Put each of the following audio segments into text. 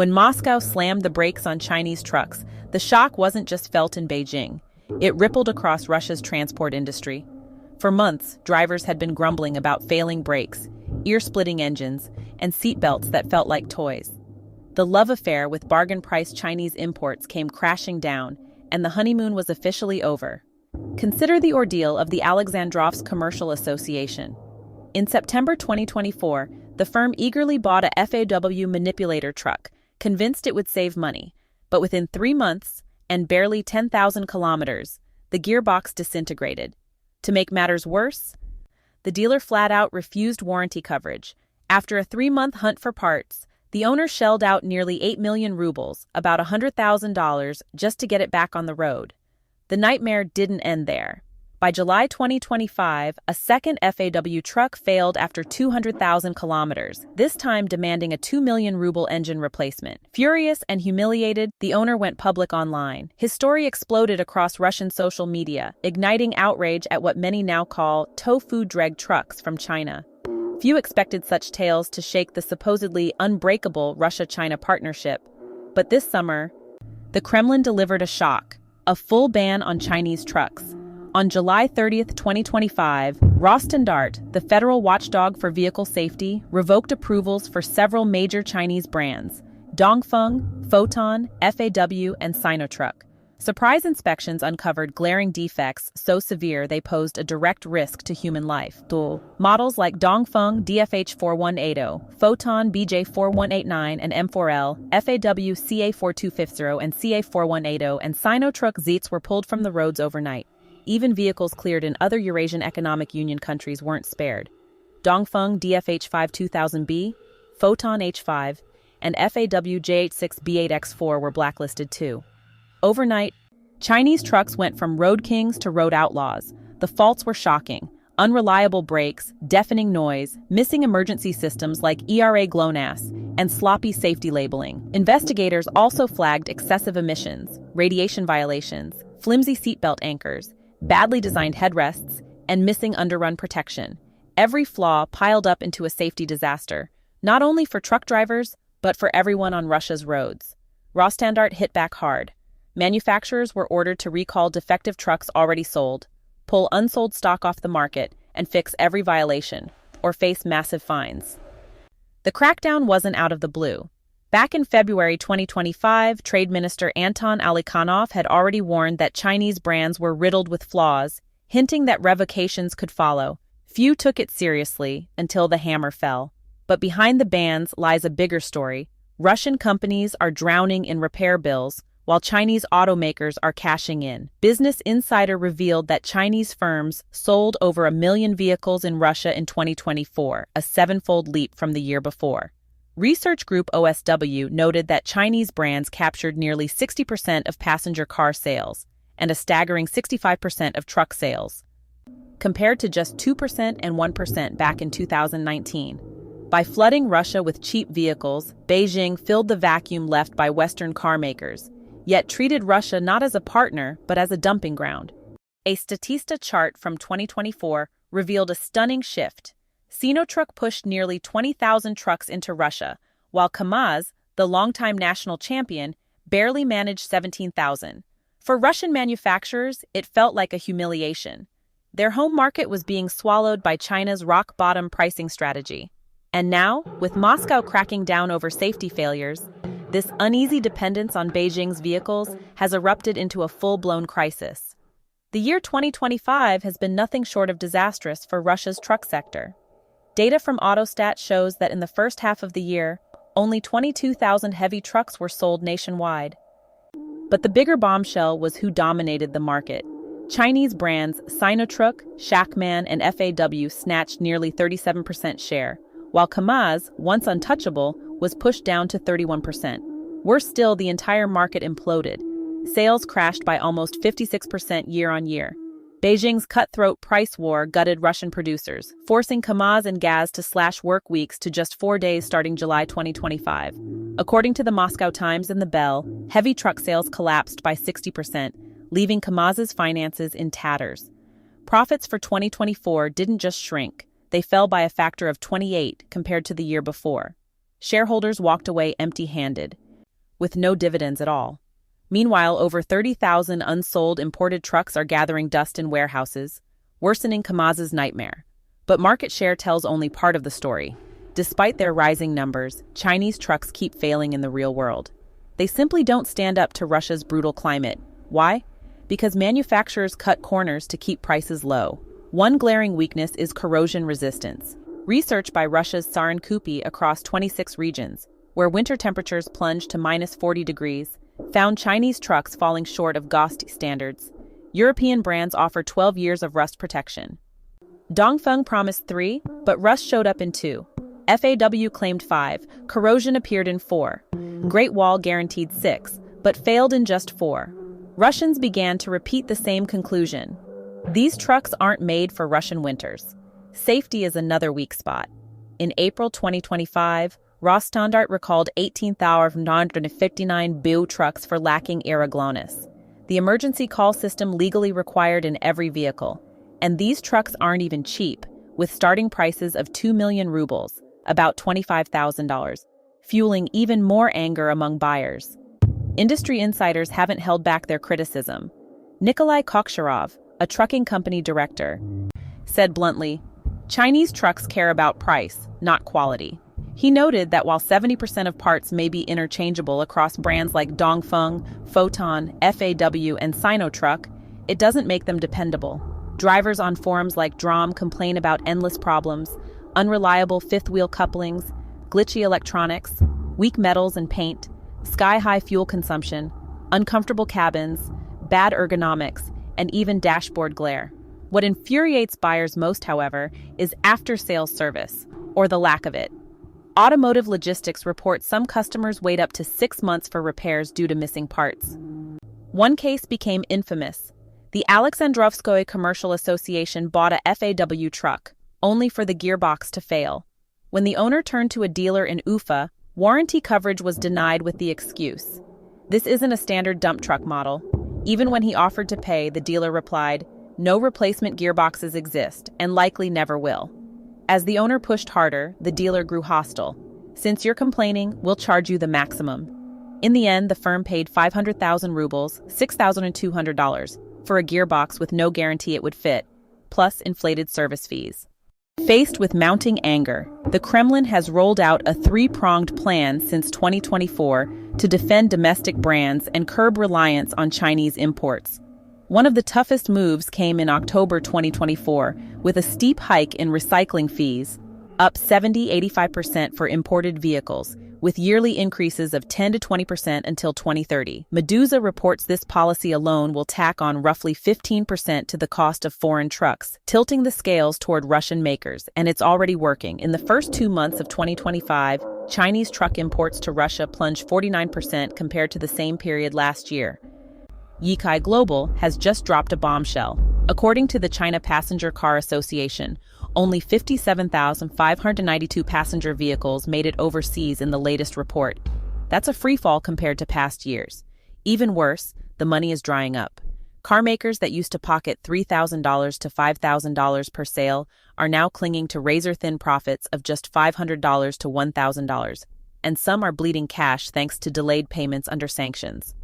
When Moscow slammed the brakes on Chinese trucks, the shock wasn't just felt in Beijing. It rippled across Russia's transport industry. For months, drivers had been grumbling about failing brakes, ear-splitting engines, and seatbelts that felt like toys. The love affair with bargain-priced Chinese imports came crashing down, and the honeymoon was officially over. Consider the ordeal of the Alexandrovsk Commercial Association. In September 2024, the firm eagerly bought a FAW manipulator truck, convinced it would save money. But within 3 months, and barely 10,000 kilometers, the gearbox disintegrated. To make matters worse, the dealer flat-out refused warranty coverage. After a 3-month hunt for parts, the owner shelled out nearly 8 million rubles, about $100,000, just to get it back on the road. The nightmare didn't end there. By July 2025, a second FAW truck failed after 200,000 kilometers, this time demanding a 2 million ruble engine replacement. Furious and humiliated, the owner went public online. His story exploded across Russian social media, igniting outrage at what many now call tofu-dreg trucks from China. Few expected such tales to shake the supposedly unbreakable Russia-China partnership. But this summer, the Kremlin delivered a shock, a full ban on Chinese trucks. On July 30, 2025, Rosstandart, the federal watchdog for vehicle safety, revoked approvals for several major Chinese brands: Dongfeng, Photon, FAW, and Sinotruk. Surprise inspections uncovered glaring defects so severe they posed a direct risk to human life. Models like Dongfeng DFH4180, Photon BJ4189 and M4L, FAW CA4250 and CA4180, and Sinotruk Zeets were pulled from the roads overnight. Even vehicles cleared in other Eurasian Economic Union countries weren't spared. Dongfeng DFH52000B, Photon H5, and FAW J86B8X4 were blacklisted too. Overnight, Chinese trucks went from road kings to road outlaws. The faults were shocking: unreliable brakes, deafening noise, missing emergency systems like ERA GLONASS, and sloppy safety labeling. Investigators also flagged excessive emissions, radiation violations, flimsy seatbelt anchors, badly designed headrests, and missing underrun protection. Every flaw piled up into a safety disaster, not only for truck drivers, but for everyone on Russia's roads. Rosstandart hit back hard. Manufacturers were ordered to recall defective trucks already sold, pull unsold stock off the market, and fix every violation, or face massive fines. The crackdown wasn't out of the blue. Back in February 2025, Trade Minister Anton Alikhanov had already warned that Chinese brands were riddled with flaws, hinting that revocations could follow. Few took it seriously until the hammer fell. But behind the bans lies a bigger story. Russian companies are drowning in repair bills, while Chinese automakers are cashing in. Business Insider revealed that Chinese firms sold over 1 million vehicles in Russia in 2024, a 7-fold leap from the year before. Research group OSW noted that Chinese brands captured nearly 60% of passenger car sales and a staggering 65% of truck sales, compared to just 2% and 1% back in 2019. By flooding Russia with cheap vehicles, Beijing filled the vacuum left by Western car makers, yet treated Russia not as a partner but as a dumping ground. A Statista chart from 2024 revealed a stunning shift. Sinotruk pushed nearly 20,000 trucks into Russia, while KAMAZ, the longtime national champion, barely managed 17,000. For Russian manufacturers, it felt like a humiliation. Their home market was being swallowed by China's rock-bottom pricing strategy. And now, with Moscow cracking down over safety failures, this uneasy dependence on Beijing's vehicles has erupted into a full-blown crisis. The year 2025 has been nothing short of disastrous for Russia's truck sector. Data from Autostat shows that in the first half of the year, only 22,000 heavy trucks were sold nationwide. But the bigger bombshell was who dominated the market. Chinese brands Sinotruk, Shackman, and FAW snatched nearly 37% share, while KAMAZ, once untouchable, was pushed down to 31%. Worse still, the entire market imploded. Sales crashed by almost 56% year-on-year. Beijing's cutthroat price war gutted Russian producers, forcing KAMAZ and Gaz to slash work weeks to just 4 days starting July 2025. According to the Moscow Times and the Bell, heavy truck sales collapsed by 60%, leaving KAMAZ's finances in tatters. Profits for 2024 didn't just shrink, they fell by a factor of 28 compared to the year before. Shareholders walked away empty-handed. with no dividends at all. Meanwhile, over 30,000 unsold imported trucks are gathering dust in warehouses, worsening Kamaz's nightmare. But market share tells only part of the story. Despite their rising numbers, Chinese trucks keep failing in the real world. They simply don't stand up to Russia's brutal climate. Why? Because manufacturers cut corners to keep prices low. One glaring weakness is corrosion resistance. Research by Russia's Saran across 26 regions, where winter temperatures plunged to -40 degrees, found Chinese trucks falling short of GOST standards. European brands offer 12 years of rust protection. Dongfeng promised 3, but rust showed up in 2. FAW claimed 5, corrosion appeared in 4. Great Wall guaranteed 6, but failed in just 4. Russians began to repeat the same conclusion. These trucks aren't made for Russian winters. Safety is another weak spot. In April 2025, Rosstandart recalled 18,959 BU trucks for lacking aeroglonis, the emergency call system legally required in every vehicle. And these trucks aren't even cheap, with starting prices of 2 million rubles, about $25,000, fueling even more anger among buyers. Industry insiders haven't held back their criticism. Nikolai Koksharov, a trucking company director, said bluntly, "Chinese trucks care about price, not quality." He noted that while 70% of parts may be interchangeable across brands like Dongfeng, Photon, FAW, and Sinotruk, it doesn't make them dependable. Drivers on forums like Drom complain about endless problems, unreliable fifth-wheel couplings, glitchy electronics, weak metals and paint, sky-high fuel consumption, uncomfortable cabins, bad ergonomics, and even dashboard glare. What infuriates buyers most, however, is after-sales service, or the lack of it. Automotive Logistics reports some customers wait up to 6 months for repairs due to missing parts. One case became infamous. The Alexandrovskoye Commercial Association bought a FAW truck, only for the gearbox to fail. When the owner turned to a dealer in Ufa, warranty coverage was denied with the excuse, "This isn't a standard dump truck model." Even when he offered to pay, the dealer replied, "No replacement gearboxes exist, and likely never will." As the owner pushed harder, the dealer grew hostile. "Since you're complaining, we'll charge you the maximum." In the end, the firm paid 500,000 rubles, $6,200, for a gearbox with no guarantee it would fit, plus inflated service fees. Faced with mounting anger, the Kremlin has rolled out a 3-pronged plan since 2024 to defend domestic brands and curb reliance on Chinese imports. One of the toughest moves came in October 2024, with a steep hike in recycling fees, up 70–85% for imported vehicles, with yearly increases of 10 to 20% until 2030. Medusa reports this policy alone will tack on roughly 15% to the cost of foreign trucks, tilting the scales toward Russian makers, and it's already working. In the first 2 months of 2025, Chinese truck imports to Russia plunged 49% compared to the same period last year. Yikai Global has just dropped a bombshell. According to the China Passenger Car Association, only 57,592 passenger vehicles made it overseas in the latest report. That's a freefall compared to past years. Even worse, the money is drying up. Car makers that used to pocket $3,000 to $5,000 per sale are now clinging to razor-thin profits of just $500 to $1,000, and some are bleeding cash thanks to delayed payments under sanctions.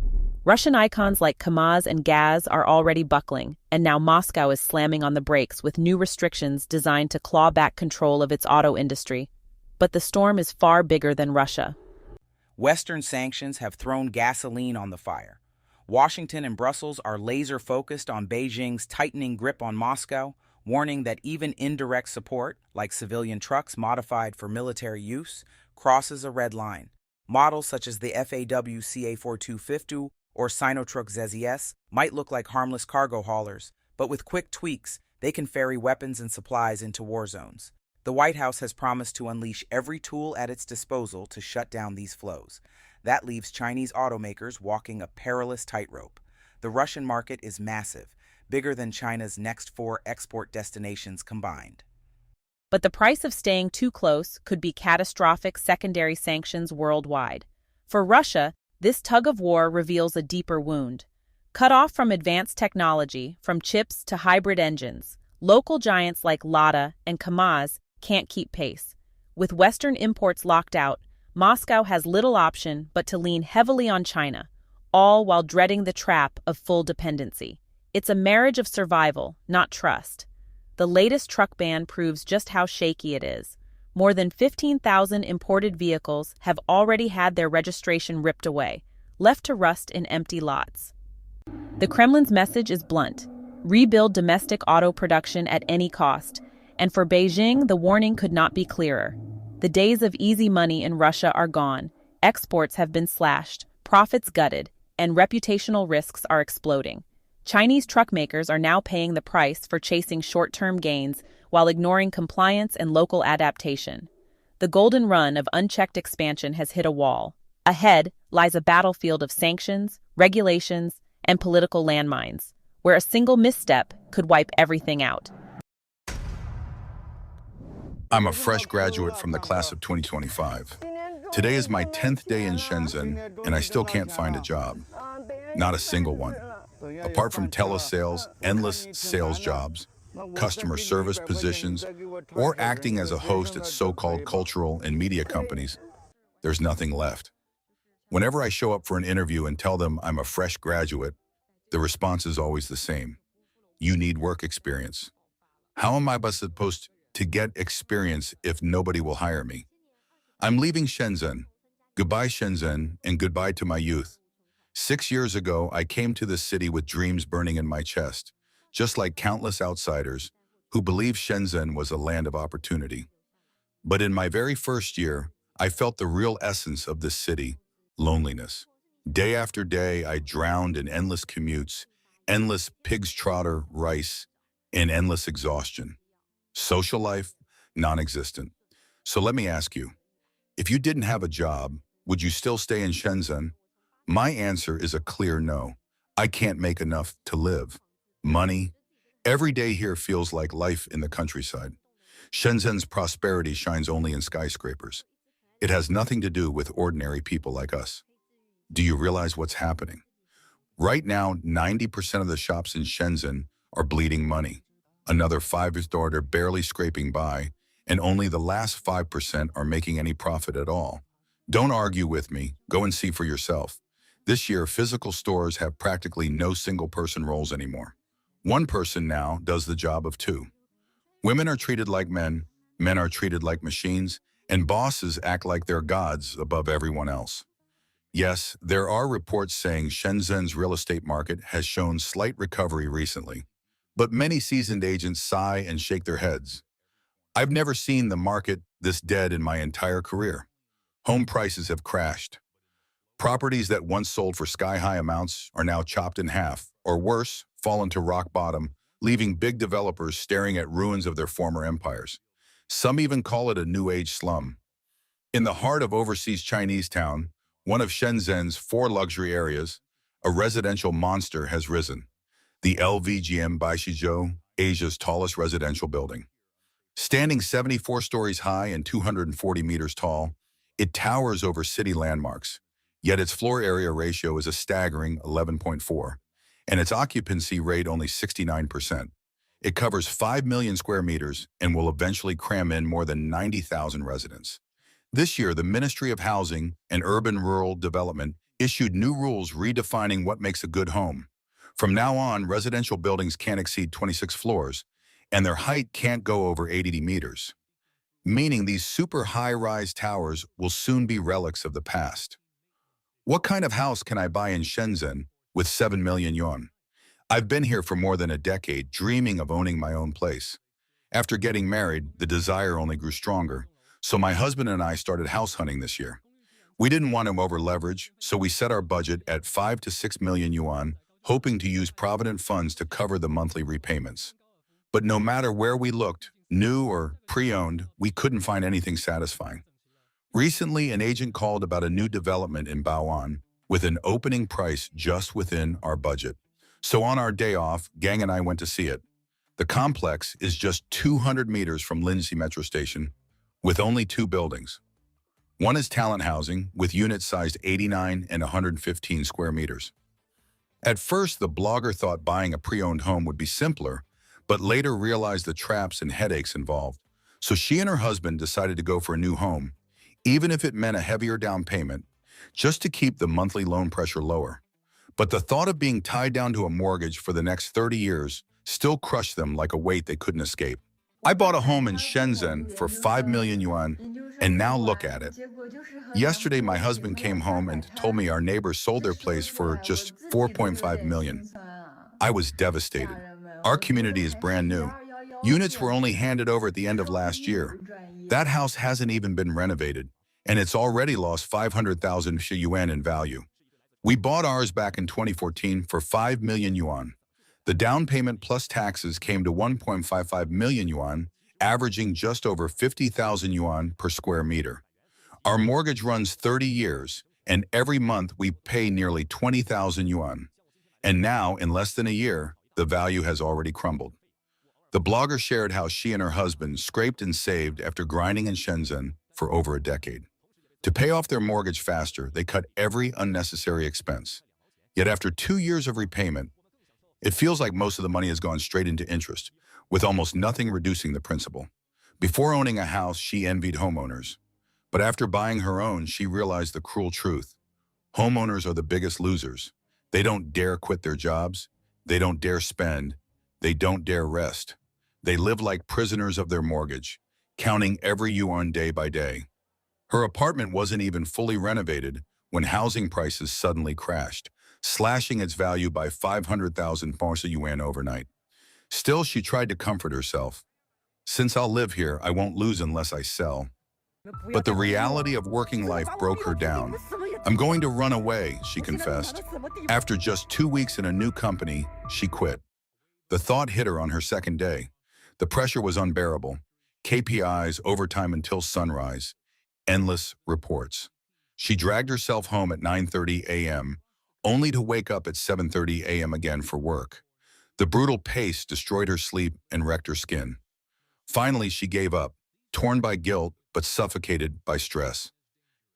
Russian icons like Kamaz and Gaz are already buckling, and now Moscow is slamming on the brakes with new restrictions designed to claw back control of its auto industry. But the storm is far bigger than Russia. Western sanctions have thrown gasoline on the fire. Washington and Brussels are laser-focused on Beijing's tightening grip on Moscow, warning that even indirect support, like civilian trucks modified for military use, crosses a red line. Models such as the FAW CA4250 or Sinotruk ZZS might look like harmless cargo haulers, but with quick tweaks, they can ferry weapons and supplies into war zones. The White House has promised to unleash every tool at its disposal to shut down these flows. That leaves Chinese automakers walking a perilous tightrope. The Russian market is massive, bigger than China's next 4 export destinations combined. But the price of staying too close could be catastrophic secondary sanctions worldwide. For Russia, this tug-of-war reveals a deeper wound. Cut off from advanced technology, from chips to hybrid engines, local giants like Lada and Kamaz can't keep pace. With Western imports locked out, Moscow has little option but to lean heavily on China, all while dreading the trap of full dependency. It's a marriage of survival, not trust. The latest truck ban proves just how shaky it is. More than 15,000 imported vehicles have already had their registration ripped away, left to rust in empty lots. The Kremlin's message is blunt: rebuild domestic auto production at any cost, and for Beijing, the warning could not be clearer. The days of easy money in Russia are gone, exports have been slashed, profits gutted, and reputational risks are exploding. Chinese truck makers are now paying the price for chasing short-term gains while ignoring compliance and local adaptation. The golden run of unchecked expansion has hit a wall. Ahead lies a battlefield of sanctions, regulations, and political landmines, where a single misstep could wipe everything out. I'm a fresh graduate from the class of 2025. Today is my 10th day in Shenzhen, and I still can't find a job. Not a single one. Apart from telesales, endless sales jobs, customer service positions, or acting as a host at so-called cultural and media companies, there's nothing left. Whenever I show up for an interview and tell them I'm a fresh graduate, the response is always the same. You need work experience. How am I supposed to get experience if nobody will hire me? I'm leaving Shenzhen. Goodbye, Shenzhen, and goodbye to my youth. 6 years ago, I came to this city with dreams burning in my chest, just like countless outsiders who believed Shenzhen was a land of opportunity. But in my very first year, I felt the real essence of this city: loneliness. Day after day, I drowned in endless commutes, endless pig's trotter rice, and endless exhaustion. Social life, non-existent. So let me ask you, if you didn't have a job, would you still stay in Shenzhen? My answer is a clear no. I can't make enough to live. Money. Every day here feels like life in the countryside. Shenzhen's prosperity shines only in skyscrapers. It has nothing to do with ordinary people like us. Do you realize what's happening? Right now, 90% of the shops in Shenzhen are bleeding money. Another 5% are barely scraping by, and only the last 5% are making any profit at all. Don't argue with me. Go and see for yourself. This year, physical stores have practically no single-person roles anymore. One person now does the job of two. Women are treated like men are treated like machines, and bosses act like they're gods above everyone else. Yes, there are reports saying Shenzhen's real estate market has shown slight recovery recently, but many seasoned agents sigh and shake their heads. I've never seen the market this dead in my entire career. Home prices have crashed. Properties that once sold for sky-high amounts are now chopped in half, or worse, fallen to rock bottom, leaving big developers staring at ruins of their former empires. Some even call it a new age slum. In the heart of overseas Chinese town, one of Shenzhen's 4 luxury areas, a residential monster has risen. The LVGM Baishizhou, Asia's tallest residential building. Standing 74 stories high and 240 meters tall, it towers over city landmarks. Yet its floor area ratio is a staggering 11.4, and its occupancy rate only 69%. It covers 5 million square meters and will eventually cram in more than 90,000 residents. This year, the Ministry of Housing and Urban-Rural Development issued new rules redefining what makes a good home. From now on, residential buildings can't exceed 26 floors, and their height can't go over 80 meters, meaning these super high-rise towers will soon be relics of the past. What kind of house can I buy in Shenzhen with 7 million yuan? I've been here for more than a decade, dreaming of owning my own place. After getting married, the desire only grew stronger, so my husband and I started house hunting this year. We didn't want to over-leverage, so we set our budget at 5 to 6 million yuan, hoping to use provident funds to cover the monthly repayments. But no matter where we looked, new or pre-owned, we couldn't find anything satisfying. Recently, an agent called about a new development in Bao'an with an opening price just within our budget. So on our day off, Gang and I went to see it. The complex is just 200 meters from Flimsy metro station, with only 2 buildings. One is talent housing, with units sized 89 and 115 square meters. At first, the blogger thought buying a pre-owned home would be simpler, but later realized the traps and headaches involved. So she and her husband decided to go for a new home, even if it meant a heavier down payment, just to keep the monthly loan pressure lower. But the thought of being tied down to a mortgage for the next 30 years still crushed them like a weight they couldn't escape. I bought a home in Shenzhen for 5 million yuan, and now look at it. Yesterday, my husband came home and told me our neighbors sold their place for just 4.5 million. I was devastated. Our community is brand new. Units were only handed over at the end of last year. That house hasn't even been renovated, and it's already lost 500,000 yuan in value. We bought ours back in 2014 for 5 million yuan. The down payment plus taxes came to 1.55 million yuan, averaging just over 50,000 yuan per square meter. Our mortgage runs 30 years, and every month we pay nearly 20,000 yuan. And now, in less than a year, the value has already crumbled. The blogger shared how she and her husband scraped and saved after grinding in Shenzhen for over a decade. To pay off their mortgage faster, they cut every unnecessary expense. Yet after 2 years of repayment, it feels like most of the money has gone straight into interest, with almost nothing reducing the principal. Before owning a house, she envied homeowners. But after buying her own, she realized the cruel truth. Homeowners are the biggest losers. They don't dare quit their jobs. They don't dare spend. They don't dare rest. They live like prisoners of their mortgage, counting every yuan day by day. Her apartment wasn't even fully renovated when housing prices suddenly crashed, slashing its value by 500,000 yuan overnight. Still, she tried to comfort herself. Since I'll live here, I won't lose unless I sell. But the reality of working life broke her down. I'm going to run away, she confessed. After just 2 weeks in a new company, she quit. The thought hit her on her second day. The pressure was unbearable. KPIs, overtime until sunrise, endless reports. She dragged herself home at 9:30 a.m., only to wake up at 7:30 a.m. again for work. The brutal pace destroyed her sleep and wrecked her skin. Finally, she gave up, torn by guilt but suffocated by stress.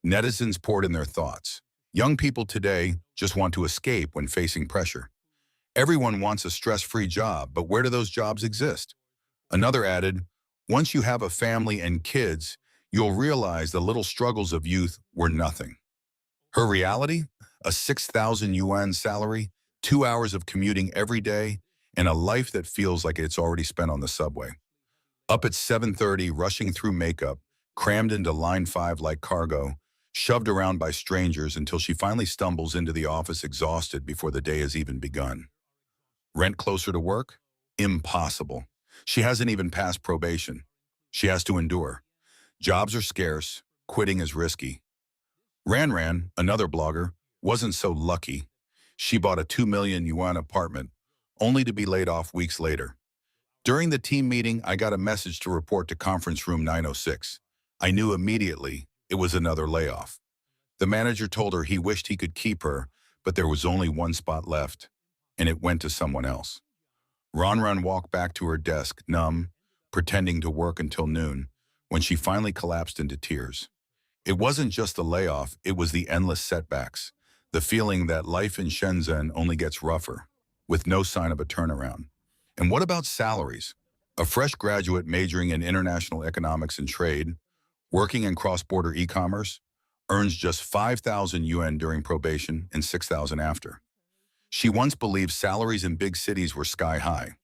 Netizens poured in their thoughts. Young people today just want to escape when facing pressure. Everyone wants a stress-free job, but where do those jobs exist? Another added, once you have a family and kids, you'll realize the little struggles of youth were nothing. Her reality? A 6,000 yuan salary, 2 hours of commuting every day, and a life that feels like it's already spent on the subway. Up at 7:30, rushing through makeup, crammed into line 5 like cargo, shoved around by strangers until she finally stumbles into the office exhausted before the day has even begun. Rent closer to work? Impossible. She hasn't even passed probation. She has to endure. Jobs are scarce, quitting is risky. Ran, another blogger, wasn't so lucky. She bought a 2 million yuan apartment, only to be laid off weeks later. During the team meeting, I got a message to report to conference room 906. I knew immediately it was another layoff. The manager told her he wished he could keep her, but there was only one spot left, and it went to someone else. Ran walked back to her desk, numb, pretending to work until noon, when she finally collapsed into tears. It wasn't just the layoff, it was the endless setbacks, the feeling that life in Shenzhen only gets rougher, with no sign of a turnaround. And what about salaries? A fresh graduate majoring in international economics and trade, working in cross-border e-commerce, earns just 5,000 yuan during probation and 6,000 after. She once believed salaries in big cities were sky high.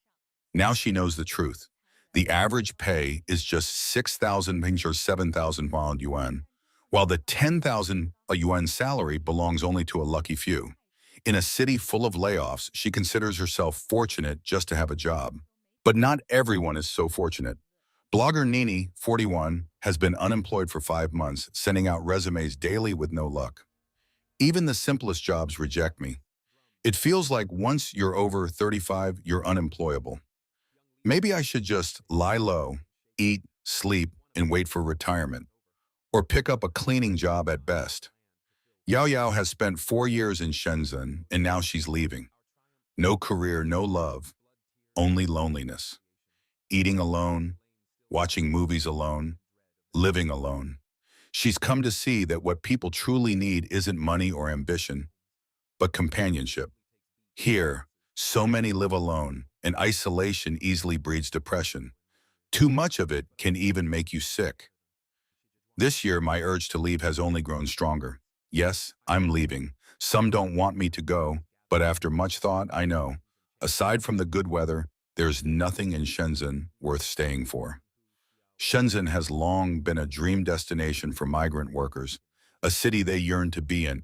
Now she knows the truth. The average pay is just 6,000 or 7,000 yuan, while the 10,000 yuan salary belongs only to a lucky few. In a city full of layoffs, she considers herself fortunate just to have a job. But not everyone is so fortunate. Blogger Nini, 41, has been unemployed for 5 months, sending out resumes daily with no luck. Even the simplest jobs reject me. It feels like once you're over 35, you're unemployable. Maybe I should just lie low, eat, sleep, and wait for retirement. Or pick up a cleaning job at best. Yao has spent 4 years in Shenzhen, and now she's leaving. No career, no love, only loneliness. Eating alone, watching movies alone, living alone. She's come to see that what people truly need isn't money or ambition, but companionship. Here, so many live alone, and isolation easily breeds depression. Too much of it can even make you sick. This year, my urge to leave has only grown stronger. Yes, I'm leaving. Some don't want me to go, but after much thought, I know. Aside from the good weather, there's nothing in Shenzhen worth staying for. Shenzhen has long been a dream destination for migrant workers, a city they yearn to be in.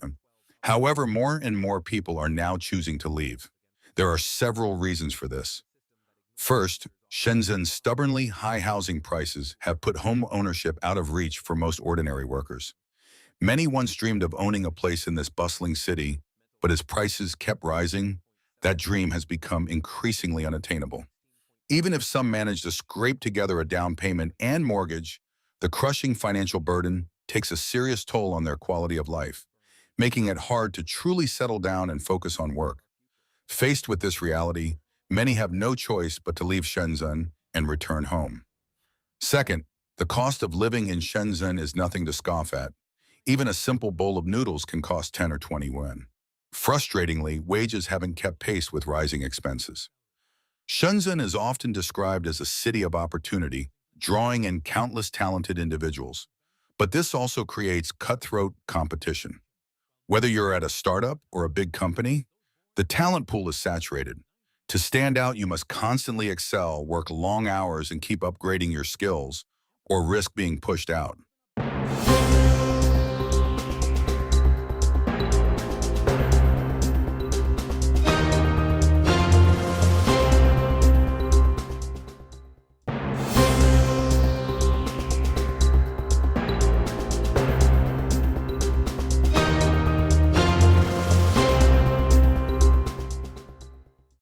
However, more and more people are now choosing to leave. There are several reasons for this. First, Shenzhen's stubbornly high housing prices have put home ownership out of reach for most ordinary workers. Many once dreamed of owning a place in this bustling city, but as prices kept rising, that dream has become increasingly unattainable. Even if some manage to scrape together a down payment and mortgage, the crushing financial burden takes a serious toll on their quality of life, making it hard to truly settle down and focus on work. Faced with this reality, many have no choice but to leave Shenzhen and return home. Second, the cost of living in Shenzhen is nothing to scoff at. Even a simple bowl of noodles can cost 10 or 20 yuan. Frustratingly, wages haven't kept pace with rising expenses. Shenzhen is often described as a city of opportunity, drawing in countless talented individuals. But this also creates cutthroat competition. Whether you're at a startup or a big company, the talent pool is saturated. To stand out, you must constantly excel, work long hours, and keep upgrading your skills, or risk being pushed out.